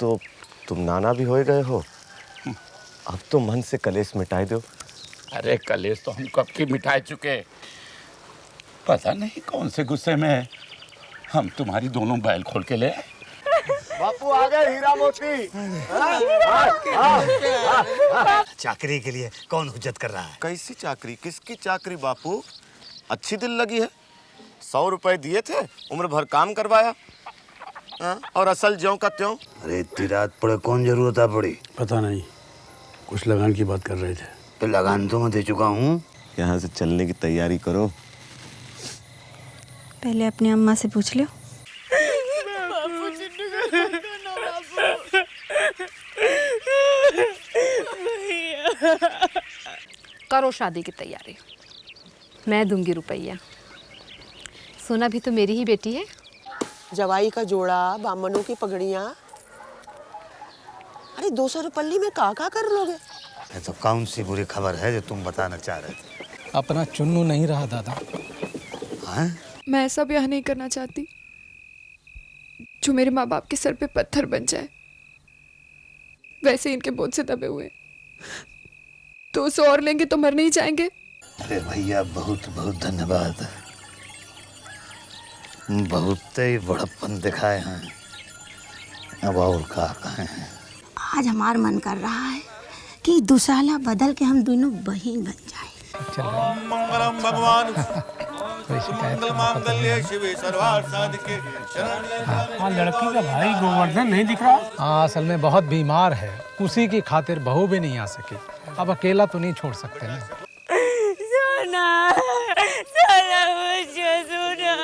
तो तुम नाना भी हो गए हो, अब तो मन से कलेश मिटाई दो। अरे कलेश तो हम कब की मिटाए चुके। पता नहीं कौन से गुस्से में हम तुम्हारी दोनों बैल खोल के ले आए। बापू आ गए हीरा मोती। चाकरी के लिए कौन हुज्जत कर रहा है? कैसी चाकरी? किसकी चाकरी बापू? अच्छी दिल लगी है। 100 रुपए दिए थे, उम्र भर काम करवाया। और असल ज्यों का त्यों। अरे इतनी रात पड़े कौन जरूरत आ पड़ी? पता नहीं, कुछ लगान की बात कर रहे थे। तो लगान तो मैं दे चुका हूँ। यहाँ से चलने की तैयारी करो। पहले अपनी अम्मा से पूछ लो। करो शादी की तैयारी, मैं दूंगी रुपया। सोना भी तो मेरी ही बेटी है। जवाई का जोड़ा, बामनों की पगड़ियाँ। अरे 200 रुपल्ली में का कर लोगे? ये तो कौन सी बुरी खबर है जो तुम बताना चाह रहे थे? अपना चुन्नू नहीं रहा दादा। हाँ? मैं ऐसा ब्याह नहीं करना चाहती जो मेरे माँ बाप के सर पे पत्थर बन जाए। वैसे इनके बोझ से दबे हुए 200 और लेंगे तो मर नहीं जाएंगे। अरे भैया बहुत बहुत धन्यवाद, बहुत ही बड़प्पन दिखाए हैं। अब और का कहें। आज हमार मन कर रहा है कि दुसाला बदल के हम दोनों बहन बन जाए। मंगलम भगवान मंगल मांगल्ये शिवे सर्वार्थ साधिके शरण्ये। लड़की का भाई गोवर्धन नहीं दिख रहा। हाँ, असल में बहुत बीमार है, उसी की खातिर बहू भी नहीं आ सकी। अब अकेला तो नहीं छोड़ सकते ना। सोना, सोना मुझे सोना।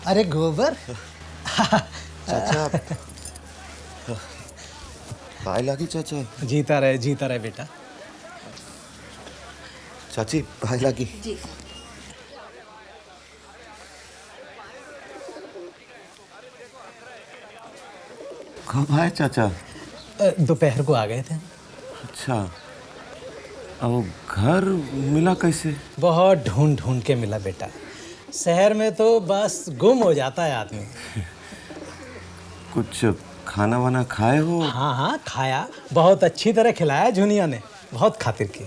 अरे गोबर। चाचा पाए लागी चाचा। जीता रहे बेटा। चाची पाए लागी। जी। कब आए चाचा? दोपहर को आ गए थे। अच्छा, अब घर मिला कैसे? बहुत ढूंढ के मिला बेटा। शहर में तो बस गुम हो जाता है आदमी। कुछ खाना वाना खाए हो? हाँ खाया, बहुत अच्छी तरह खिलाया झुनिया ने, बहुत खातिर की।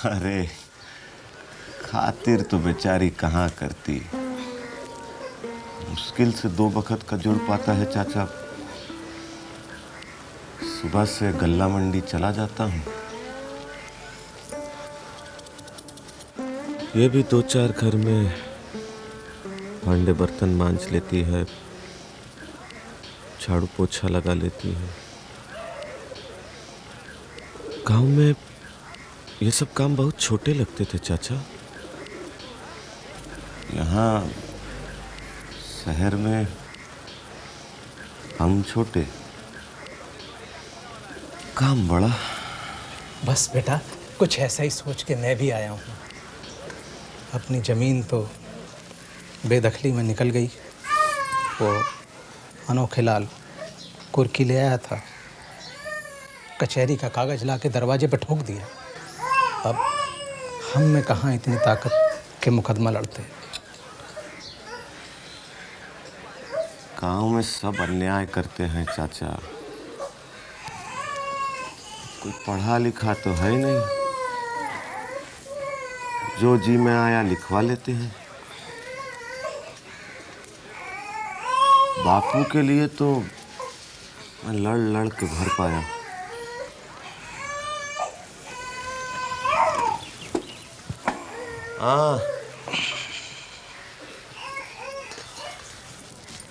अरे खातिर तो बेचारी कहाँ करती, मुश्किल से 2 वक्त का जुड़ पाता है चाचा। सुबह से गल्ला मंडी चला जाता हूँ, ये भी 2-4 घर में भांडे बर्तन मांज लेती है, झाड़ू पोछा लगा लेती है। गांव में ये सब काम बहुत छोटे लगते थे चाचा। यहाँ शहर में हम छोटे, काम बड़ा। बस बेटा, कुछ ऐसा ही सोच के मैं भी आया हूँ। अपनी ज़मीन तो बेदखली में निकल गई। वो अनोखे लाल कुर्की ले आया था, कचहरी का कागज़ ला के दरवाजे पर ठोक दिया। अब हम में कहाँ इतनी ताकत के मुकदमा लड़ते। गांव में सब अन्याय करते हैं चाचा, कोई पढ़ा लिखा तो है नहीं, जो जी में आया लिखवा लेते हैं। बापू के लिए तो मैं लड़ के भर पाया।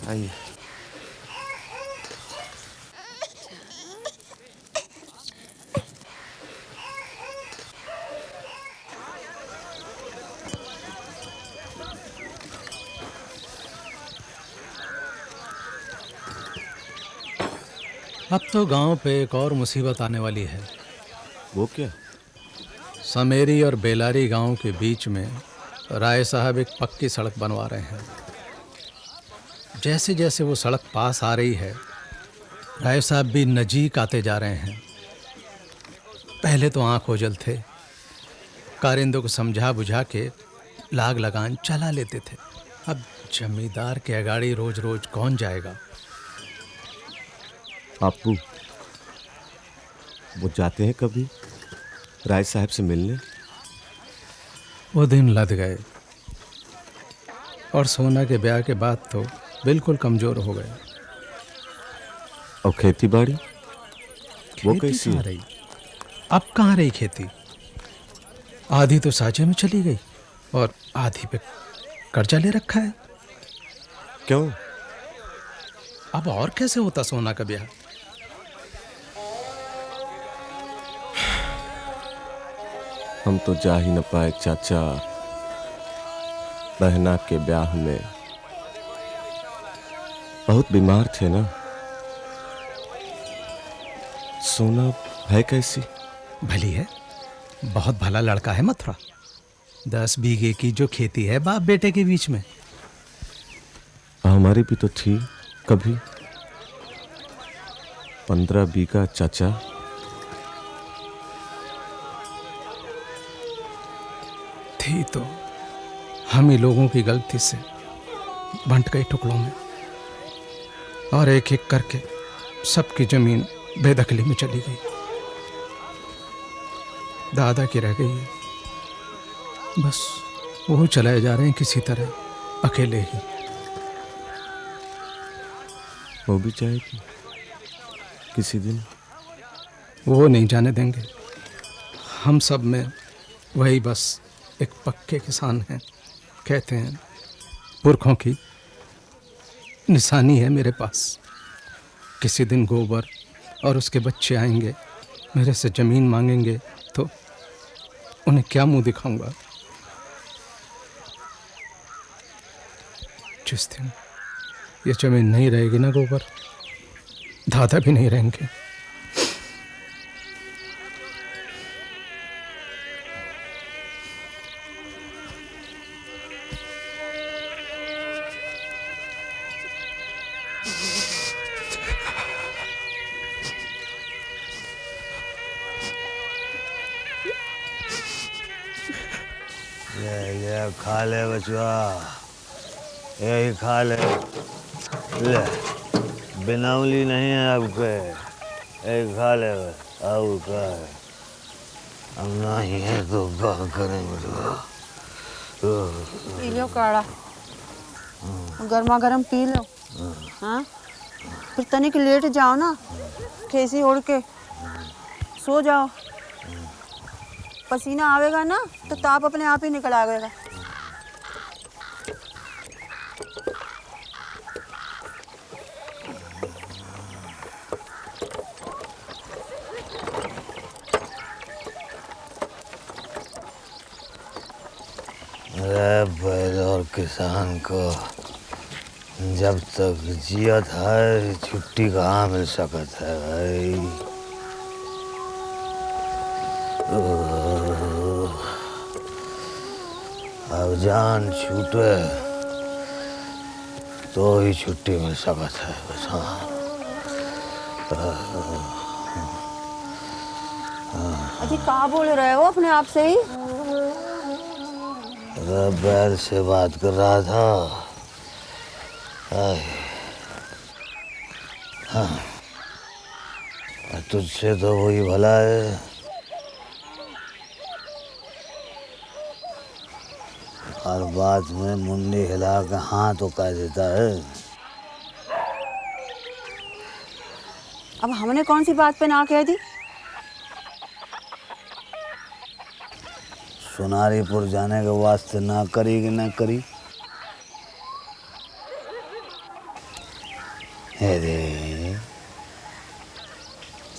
आइए अब तो गांव पे एक और मुसीबत आने वाली है। वो क्या? समेरी और बेलारी गांव के बीच में राय साहब एक पक्की सड़क बनवा रहे हैं। जैसे जैसे वो सड़क पास आ रही है, राय साहब भी नजीक आते जा रहे हैं। पहले तो आंख ओझल थे, कारिंदों को समझा बुझा के लाग लगान चला लेते थे। अब जमींदार के अगाड़ी रोज रोज कौन जाएगा? बापू, वो जाते हैं कभी राय साहब से मिलने? वो दिन लद गए और सोना के ब्याह के बाद तो बिल्कुल कमजोर हो गए। और खेती बाड़ी वो खेती कैसी कहाँ है? रही? अब कहाँ रही खेती? आधी तो साझे में चली गई और आधी पे कर्जा ले रखा है। क्यों? अब और कैसे होता सोना का ब्याह? हम तो जा ही न पाए चाचा बहना के ब्याह में। बहुत बीमार थे ना। सोना है कैसी? भली है, बहुत भला लड़का है मथुरा। 10 बीघे की जो खेती है बाप बेटे के बीच में। हमारी भी तो थी कभी 15 बीघा चाचा। थी तो हम ही लोगों की गलती से बंट गई टुकड़ों में और एक एक करके सबकी जमीन बेदखली में चली गई। दादा की रह गई है, बस वो चलाए जा रहे हैं किसी तरह अकेले ही। वो भी जाएगी किसी दिन। वो नहीं जाने देंगे। हम सब में वही बस एक पक्के किसान हैं। कहते हैं पुरखों की निशानी है मेरे पास। किसी दिन गोबर और उसके बच्चे आएंगे, मेरे से जमीन मांगेंगे तो उन्हें क्या मुंह दिखाऊंगा? जिस दिन ये जमीन नहीं रहेगी ना गोबर, दादा भी नहीं रहेंगे। ये खा ले बचवा, यही खा ले। ले बिनावली नहीं है आपके, यही खा ले बस। और का है, अब नहीं है तो क्या करें बचवा? पी लो काढ़ा, गर्मा गर्म पी लो। हाँ, फिर तनिक लेट जाओ ना, खेसी ओढ़ के सो जाओ। पसीना आवेगा ना तो ताप अपने आप ही निकल आवेगा। अरे बैल और किसान को जब तक जियत है छुट्टी कहाँ मिल सकत है भाई। अब जान छूटे तो ही छुट्टी मिल सकत है बस। हाँ, अजी कहाँ बोल रहे हो अपने आप से ही? अरे बैल से बात कर रहा था। हाँ, तुझसे तो वही भला है। हर बात में मुंडी हिला के हाँ तो कह देता है। अब हमने कौन सी बात पे ना कह दी? सोनारीपुर जाने के वास्ते ना करी कि ना करी? अरे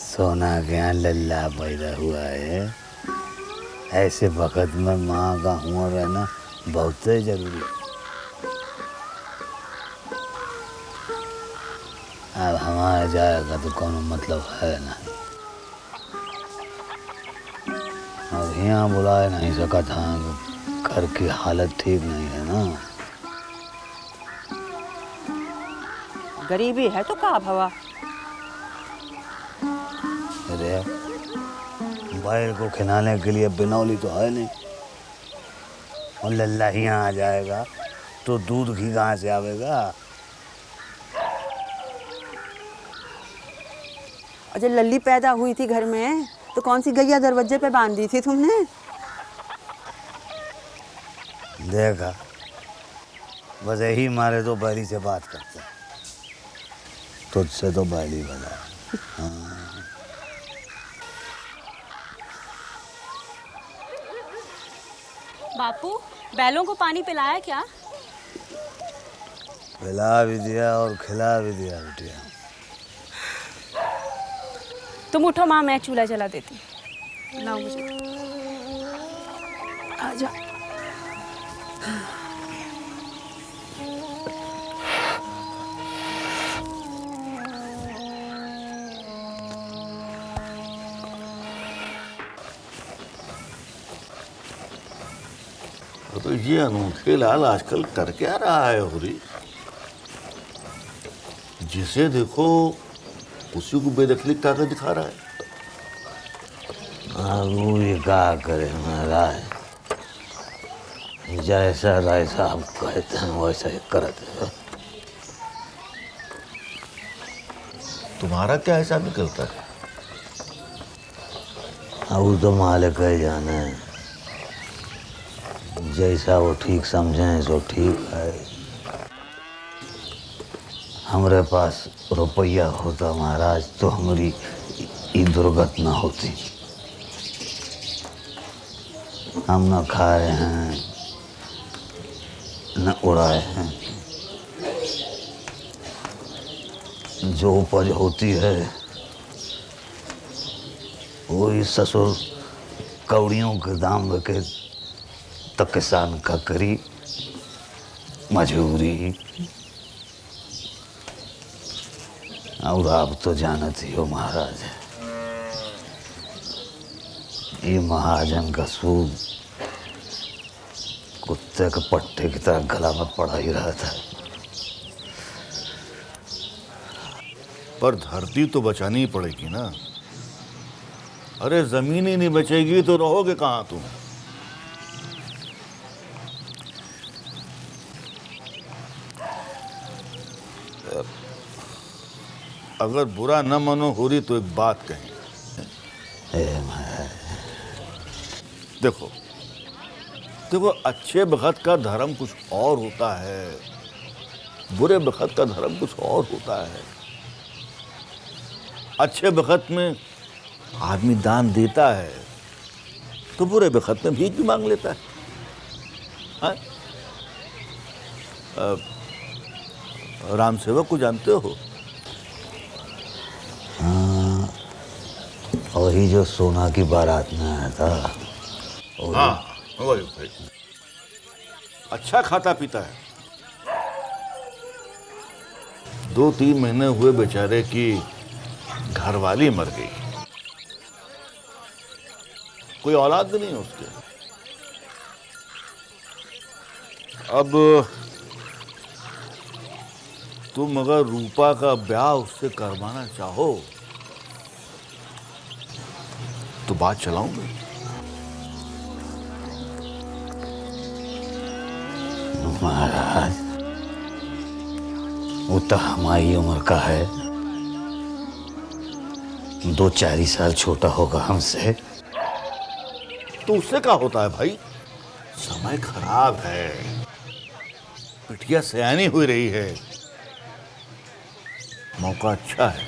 सोना के यहाँ लल्ला पैदा हुआ है, ऐसे वक्त में माँ का हुआ रहना बहुत जरूरी है। अब हमारे जाएगा तो कोनो मतलब है ना। अब यहाँ बुलाए नहीं सका था, घर की हालत ठीक नहीं है ना। गरीबी है तो का भवा। अरे बैल को खिलाने के लिए बिनौली तो है नहीं, और लल्ला ही यहाँ आ जाएगा तो दूध घी कहाँ से आवेगा। और जब लल्ली पैदा हुई थी घर में तो कौन सी गैया दरवाजे पे बांध दी थी तुमने? देखा, बस यही मारे तो बैली से बात करते, तुझसे तो बैली बना। हाँ। बापू, बैलों को पानी पिलाया क्या? पिला भी दिया और खिला भी दिया बिटिया। तुम उठो माँ, मैं चूल्हा जला देती। लाओ मुझे। आजा। तो ये अनूठे लाल आजकल कर क्या रहा है होरी? जिसे देखो उसी को बेदखली ताकत दिखा रहा है। वो ये क्या करे महाराज, जैसा राय साहब कहते हैं वैसा ही करते हैं। तुम्हारा क्या हिसाब निकलता है? अब तो मालिक है जाने, जैसा वो ठीक समझें सो ठीक है। हमारे पास रुपया होता महाराज तो हमारी ये दुर्गत न होती। हम न खाए हैं न उड़ाए हैं, जो उपज होती है वही ससुर कौड़ियों के दाम के तो किसान का करी मजबूरी। और आप तो जानते ही हो महाराज, ये महाजन का सूद कुत्ते के पट्टे की तरह गला में पड़ा ही रहा था। पर धरती तो बचानी ही पड़ेगी ना। अरे जमीन ही नहीं बचेगी तो रहोगे कहाँ तुम? अगर बुरा न मानो होरी तो एक बात कहें। देखो देखो, अच्छे बखत का धर्म कुछ और होता है, बुरे बखत का धर्म कुछ और होता है। अच्छे बखत में आदमी दान देता है तो बुरे बखत में भीख भी मांग लेता है। हाँ? राम सेवक को जानते हो? हाँ, वही जो सोना की बारात में आया था। हाँ वही भाई, अच्छा खाता पीता है। 2-3 महीने हुए बेचारे की घरवाली मर गई, कोई औलाद भी नहीं उसके। अब तुम अगर रूपा का ब्याह उससे करवाना चाहो तो बात चलाऊंगा। महाराज वो तो हमारी उम्र का है, 2-4 साल छोटा होगा हमसे। तो उससे क्या होता है भाई? समय खराब है, बिटिया सयानी हुई रही है, मौका अच्छा है।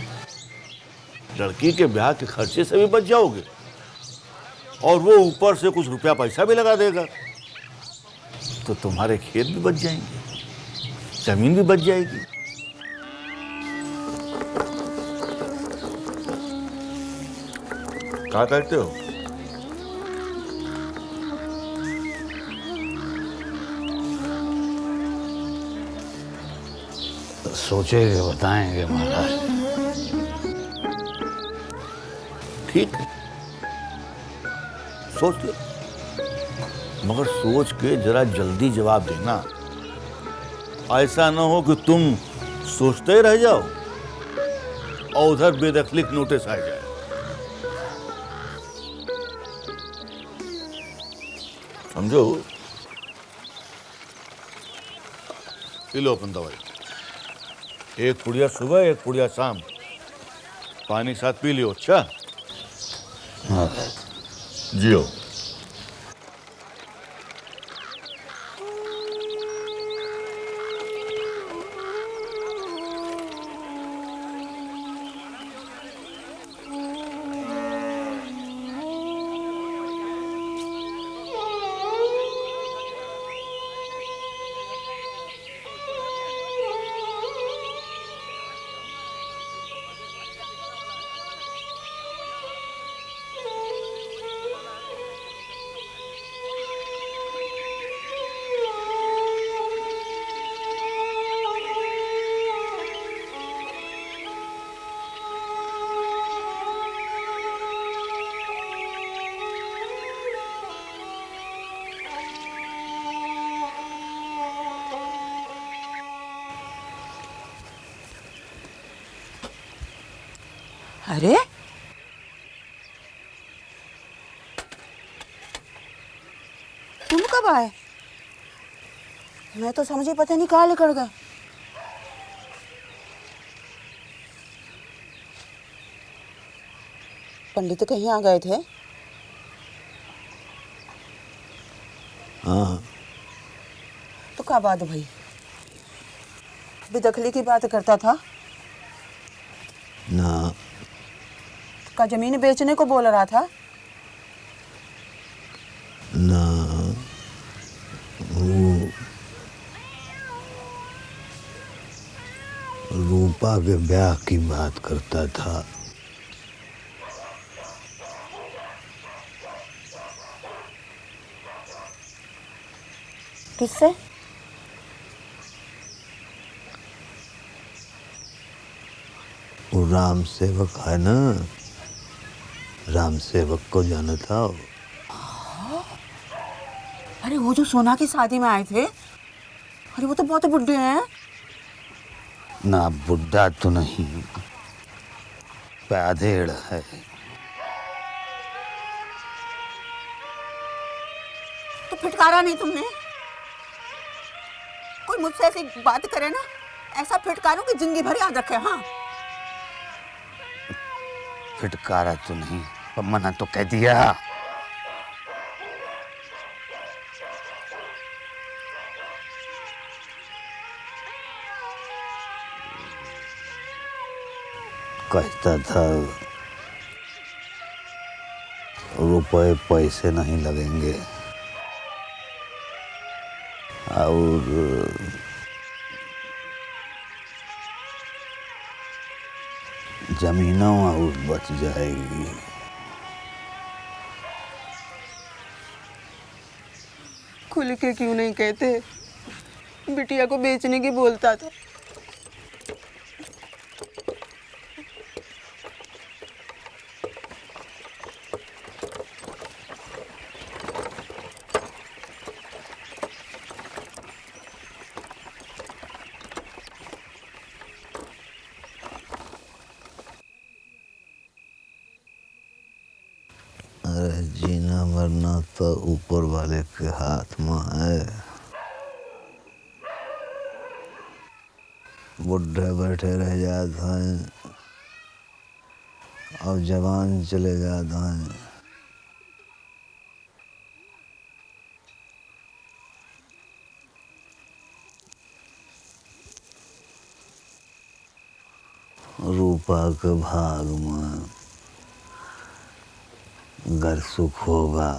लड़की के ब्याह के खर्चे से भी बच जाओगे और वो ऊपर से कुछ रुपया पैसा भी लगा देगा, तो तुम्हारे खेत भी बच जाएंगे, जमीन भी बच जाएगी। क्या कहते हो? सोचेंगे बताएंगे महाराज। ठीक है, सोच ले, मगर सोच के जरा जल्दी जवाब देना। ऐसा ना हो कि तुम सोचते रह जाओ और उधर बेदखली का नोटिस आ जाए। समझो? पी लो अपन दवाई, एक पुड़िया सुबह एक पुड़िया शाम, पानी साथ पी लियो। अच्छा जियो। अरे तुम कब आए? मैं तो समझी पता नहीं कहाँ निकल गए। पंडित तो कहीं आ गए थे? हाँ। तो क्या बात भाई? बेदखली की बात करता था ना। का जमीन बेचने को बोल रहा था ना, वो रूपा के ब्याह की बात करता था। किससे? वो राम सेवक है ना, राम सेवक को जाना था। अरे वो जो सोना की शादी में आए थे, अरे वो तो बहुत बुढ़े हैं। ना बुढ़ा तो नहीं, पैधेड़ है। तो फिटकारा नहीं तुमने? कोई मुझसे ऐसी बात करे ना, ऐसा फिटकारो कि जिंदगी भर याद रखे। हाँ, फिटकारा तो नहीं, पर मना तो कह दिया। कहता था रुपए पैसे नहीं लगेंगे और जमीनों और बच जाएगी। खुल के क्यों नहीं कहते? बिटिया को बेचने की बोलता था। अरे जीना मरना तो ऊपर वाले के हाथ में है। बुढ़े बैठे रह जाते हैं और जवान चले जाते हैं। रूपा के भाग में अगर सुख होगा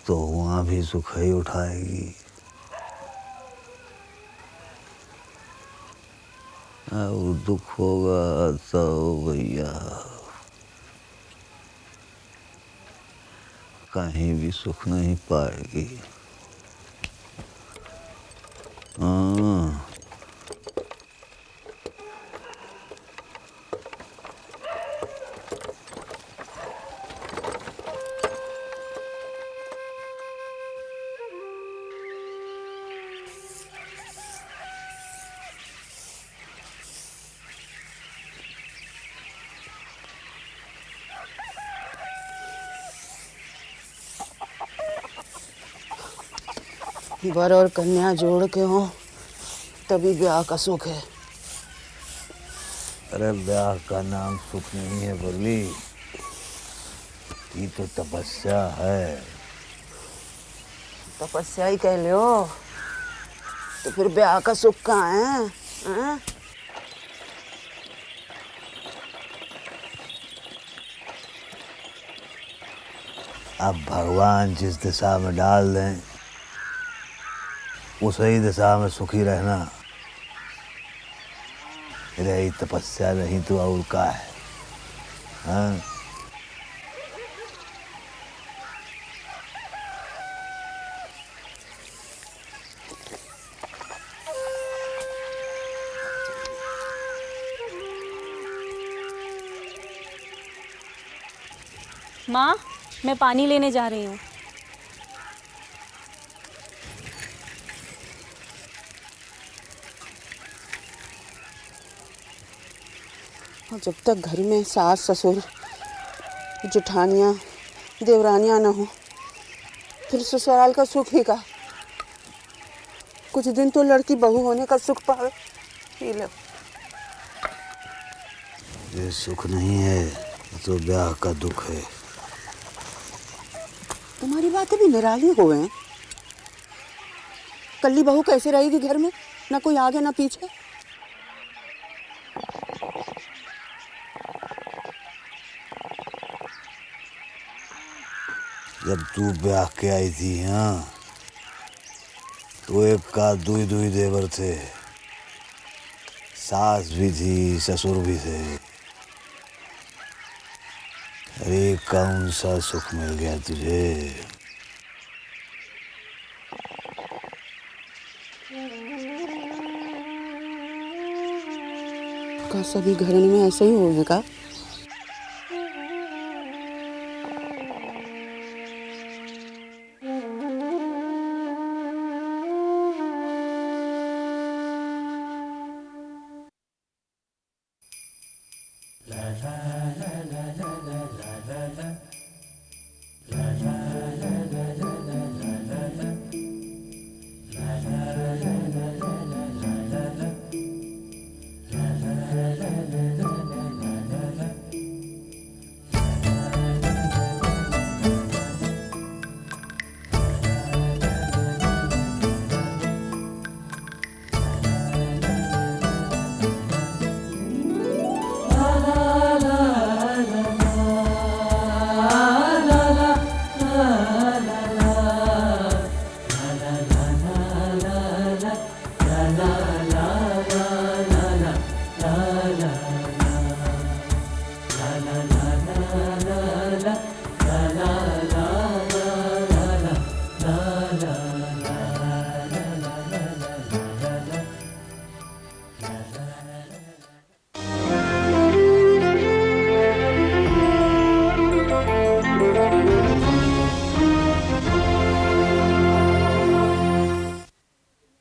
तो वहाँ भी सुख ही उठाएगी, और दुख होगा तो भैया कहीं भी सुख नहीं पाएगी। हाँ। वर और कन्या जोड़ के हो तभी ब्याह का सुख है। अरे ब्याह का नाम सुख नहीं है बरली, ये तो तपस्या है। तपस्या ही कह लो तो फिर ब्याह का सुख कहाँ है? हाँ? अब भगवान जिस दिशा में डाल दें उसी दिशा में सुखी रहना, यही तपस्या नहीं तो और क्या है? हाँ? माँ, मैं पानी लेने जा रही हूँ। और जब तक घर में सास ससुर जेठानियाँ देवरानियाँ न हो फिर ससुराल का सुख ही का। कुछ दिन तो लड़की बहू होने का सुख पावे। P low. ये सुख नहीं है तो ब्याह का दुख है। तुम्हारी बातें भी निराली हो गए हैं। कल्ली बहू कैसे रहेगी घर में, ना कोई आगे ना पीछे। जब तू ब्याह के आई थी हाँ तो एक का दुई दुई देवर थे, सास भी थी ससुर भी थे। अरे कौन सा सुख मिल गया तुझे? का सभी घरों में ऐसा ही होगा?